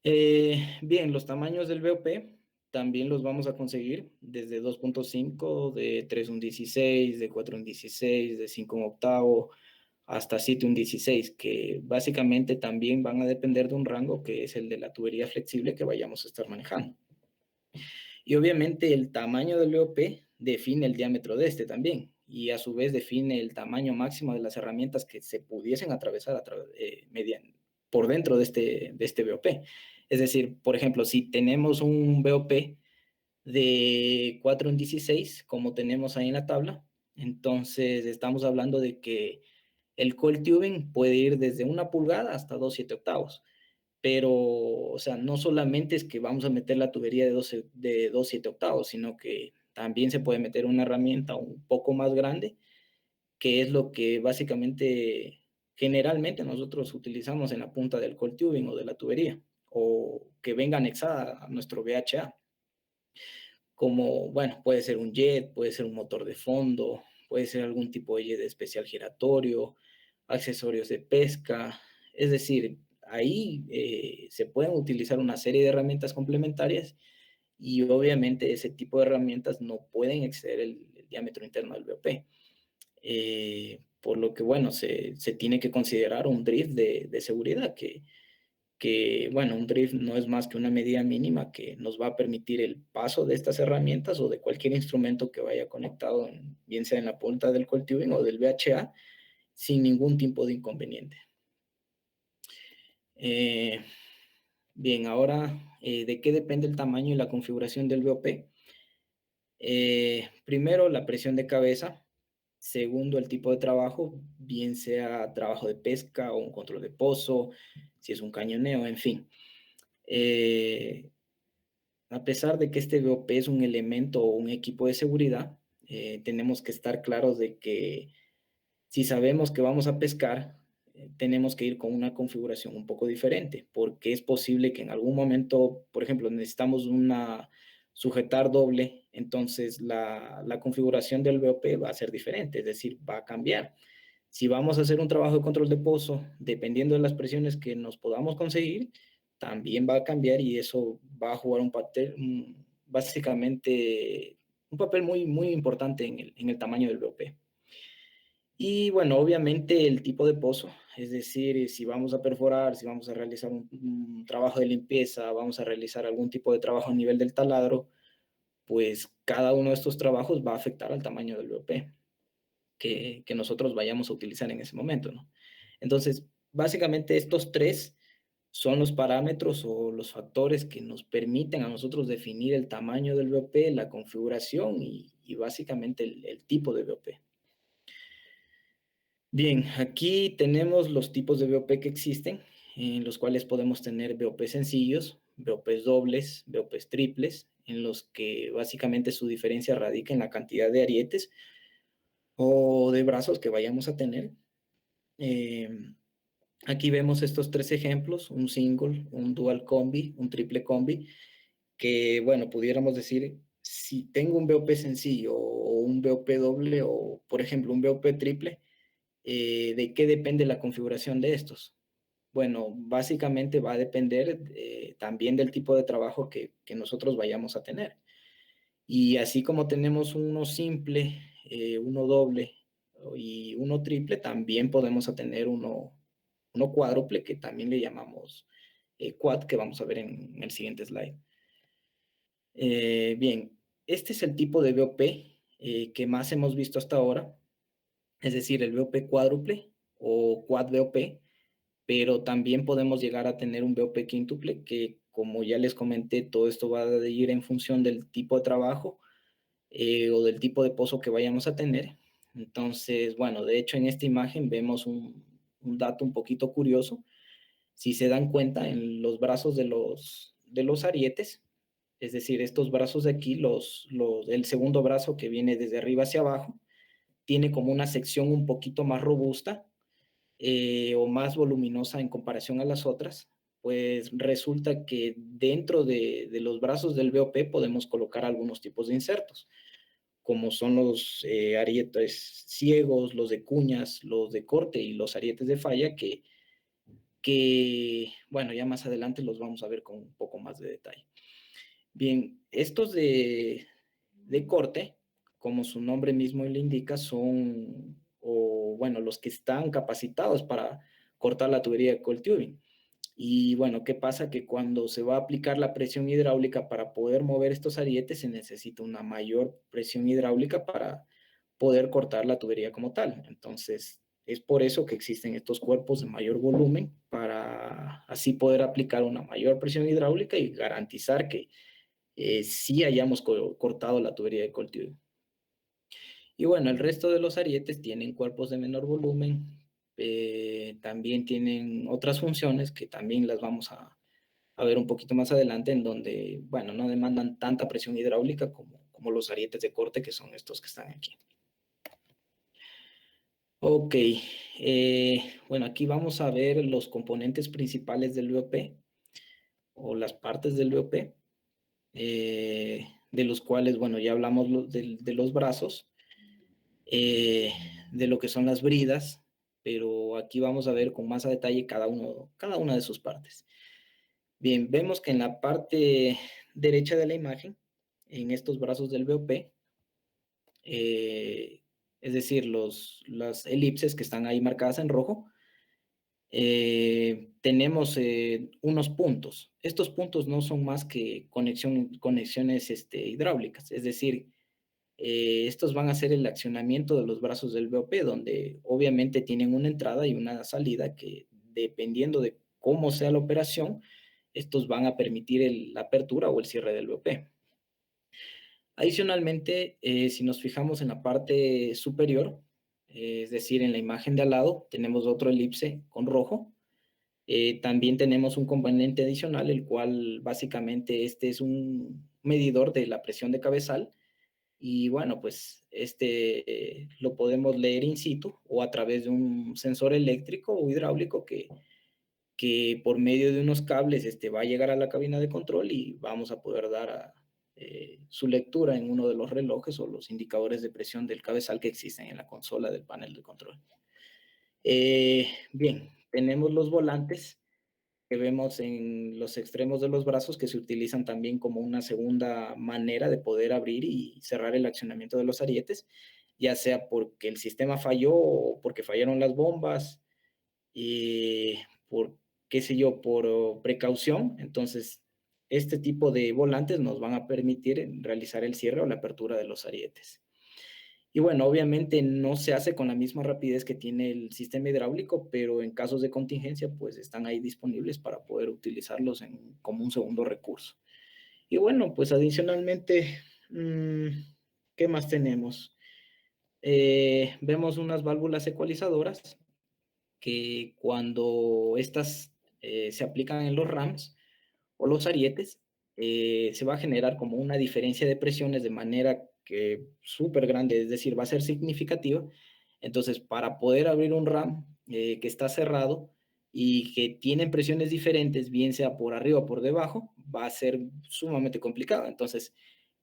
Bien, los tamaños del BOP también los vamos a conseguir desde 2.5, de 3,16, de 4,16, de 5 hasta 7,16, que básicamente también van a depender de un rango que es el de la tubería flexible que vayamos a estar manejando. Y obviamente el tamaño del BOP define el diámetro de este también, y a su vez define el tamaño máximo de las herramientas que se pudiesen atravesar por dentro de este BOP. Es decir, por ejemplo, si tenemos un BOP de 4,16, como tenemos ahí en la tabla, entonces estamos hablando de que el coil tubing puede ir desde 1 pulgada hasta 2,7 octavos. Pero, o sea, no solamente es que vamos a meter la tubería de 2,7 octavos, sino que también se puede meter una herramienta un poco más grande, que es lo que básicamente, generalmente nosotros utilizamos en la punta del coil tubing o de la tubería, o que venga anexada a nuestro VHA. Como, bueno, puede ser un jet, puede ser un motor de fondo, puede ser algún tipo de jet especial giratorio, accesorios de pesca. Es decir, ahí se pueden utilizar una serie de herramientas complementarias, y obviamente ese tipo de herramientas no pueden exceder el diámetro interno del BOP. Por lo que, bueno, se tiene que considerar un drift de seguridad bueno, un drift no es más que una medida mínima que nos va a permitir el paso de estas herramientas o de cualquier instrumento que vaya conectado, bien sea en la punta del coil tubing o del VHA, sin ningún tipo de inconveniente. Eh, Bien, ahora, ¿de qué depende el tamaño y la configuración del BOP? Primero, la presión de cabeza. Segundo, el tipo de trabajo, bien sea trabajo de pesca o un control de pozo, si es un cañoneo, en fin. Eh, A pesar de que este BOP es un elemento o un equipo de seguridad, tenemos que estar claros de que si sabemos que vamos a pescar, tenemos que ir con una configuración un poco diferente, porque es posible que en algún momento, por ejemplo, necesitamos sujetar doble, entonces la configuración del BOP va a ser diferente, es decir, va a cambiar. Si vamos a hacer un trabajo de control de pozo, dependiendo de las presiones que nos podamos conseguir, también va a cambiar, y eso va a jugar un papel, básicamente, un papel muy, muy importante en el tamaño del BOP. Y bueno, obviamente el tipo de pozo, es decir, si vamos a perforar, si vamos a realizar un trabajo de limpieza, vamos a realizar algún tipo de trabajo a nivel del taladro, pues cada uno de estos trabajos va a afectar al tamaño del BOP que nosotros vayamos a utilizar en ese momento, ¿no? Entonces, básicamente estos tres son los parámetros o los factores que nos permiten a nosotros definir el tamaño del BOP, la configuración y básicamente el tipo de BOP. Bien, aquí tenemos los tipos de BOP que existen, en los cuales podemos tener BOP sencillos, BOPs dobles, BOPs triples, en los que básicamente su diferencia radica en la cantidad de arietes o de brazos que vayamos a tener. Eh, Aquí vemos estos tres ejemplos: un single, un dual combi, un triple combi, que, bueno, pudiéramos decir, si tengo un BOP sencillo o un BOP doble o, por ejemplo, un BOP triple, ¿de qué depende la configuración de estos? Bueno, básicamente va a depender también del tipo de trabajo que nosotros vayamos a tener. Y así como tenemos uno simple, uno doble y uno triple, también podemos tener uno cuádruple, que también le llamamos quad, que vamos a ver en el siguiente slide. Bien, este es el tipo de BOP que más hemos visto hasta ahora, es decir, el BOP cuádruple o quad BOP, pero también podemos llegar a tener un BOP quíntuple, que, como ya les comenté, todo esto va a ir en función del tipo de trabajo o del tipo de pozo que vayamos a tener. Entonces, bueno, de hecho en esta imagen vemos un dato un poquito curioso. Si se dan cuenta, en los brazos de los arietes, es decir, estos brazos de aquí, el segundo brazo que viene desde arriba hacia abajo, tiene como una sección un poquito más robusta o más voluminosa en comparación a las otras. Pues resulta que dentro de los brazos del BOP podemos colocar algunos tipos de insertos, como son los arietes ciegos, los de cuñas, los de corte y los arietes de falla, que que, bueno, ya más adelante los vamos a ver con un poco más de detalle. Bien, estos de corte, como su nombre mismo le indica, son, o bueno, los que están capacitados para cortar la tubería de coil tubing. Y bueno, ¿qué pasa? Que cuando se va a aplicar la presión hidráulica para poder mover estos arietes, se necesita una mayor presión hidráulica para poder cortar la tubería como tal. Entonces, es por eso que existen estos cuerpos de mayor volumen, para así poder aplicar una mayor presión hidráulica y garantizar que sí hayamos cortado la tubería de coil tubing. Y bueno, el resto de los arietes tienen cuerpos de menor volumen, también tienen otras funciones que también las vamos a ver un poquito más adelante, en donde, bueno, no demandan tanta presión hidráulica como los arietes de corte, que son estos que están aquí. Ok, bueno, aquí vamos a ver los componentes principales del VOP, o las partes del VOP, de los cuales, bueno, ya hablamos de los brazos, eh, de lo que son las bridas, pero aquí vamos a ver con más a detalle cada una de sus partes. Bien, vemos que en la parte derecha de la imagen, en estos brazos del VOP, es decir, las elipses que están ahí marcadas en rojo, tenemos unos puntos. Estos puntos no son más que conexiones hidráulicas, es decir, estos van a ser el accionamiento de los brazos del VOP, donde obviamente tienen una entrada y una salida que, dependiendo de cómo sea la operación, estos van a permitir la apertura o el cierre del VOP. Adicionalmente, si nos fijamos en la parte superior, es decir, en la imagen de al lado, tenemos otro elipse con rojo. También tenemos un componente adicional, el cual básicamente este es un medidor de la presión de cabezal. Y bueno, pues lo podemos leer in situ o a través de un sensor eléctrico o hidráulico que por medio de unos cables va a llegar a la cabina de control y vamos a poder dar su lectura en uno de los relojes o los indicadores de presión del cabezal que existen en la consola del panel de control. Bien, tenemos los volantes que vemos en los extremos de los brazos, que se utilizan también como una segunda manera de poder abrir y cerrar el accionamiento de los arietes, ya sea porque el sistema falló o porque fallaron las bombas, y por, qué sé yo, por precaución. Entonces, este tipo de volantes nos van a permitir realizar el cierre o la apertura de los arietes. Y bueno, obviamente no se hace con la misma rapidez que tiene el sistema hidráulico, pero en casos de contingencia, pues están ahí disponibles para poder utilizarlos como un segundo recurso. Y bueno, pues adicionalmente, ¿qué más tenemos? Vemos unas válvulas ecualizadoras que, cuando estas se aplican en los rams o los arietes, se va a generar como una diferencia de presiones de manera que súper grande, es decir, va a ser significativa. Entonces, para poder abrir un RAM que está cerrado y que tiene presiones diferentes, bien sea por arriba o por debajo, va a ser sumamente complicado. Entonces,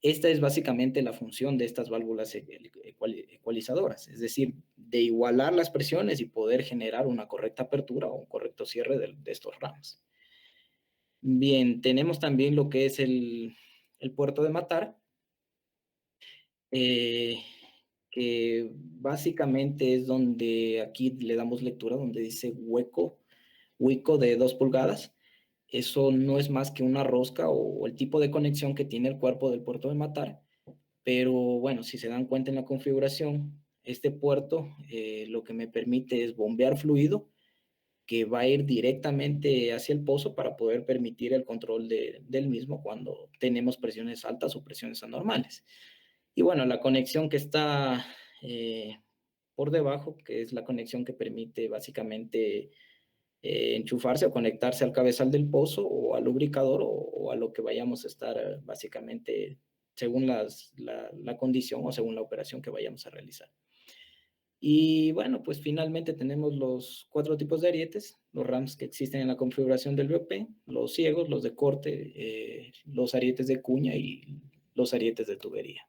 esta es básicamente la función de estas válvulas ecualizadoras, es decir, de igualar las presiones y poder generar una correcta apertura o un correcto cierre de estos RAMs. Bien, tenemos también lo que es el puerto de matar, eh, que básicamente es donde aquí le damos lectura, donde dice hueco de 2 pulgadas. Eso no es más que una rosca o el tipo de conexión que tiene el cuerpo del puerto de matar. Pero bueno, si se dan cuenta en la configuración, este puerto lo que me permite es bombear fluido que va a ir directamente hacia el pozo para poder permitir el control del mismo cuando tenemos presiones altas o presiones anormales. Y bueno, la conexión que está por debajo, que es la conexión que permite básicamente enchufarse o conectarse al cabezal del pozo o al lubricador o a lo que vayamos a estar básicamente según la condición o según la operación que vayamos a realizar. Y bueno, pues finalmente tenemos los 4 tipos de arietes, los RAMs que existen en la configuración del VOP, los ciegos, los de corte, los arietes de cuña y los arietes de tubería.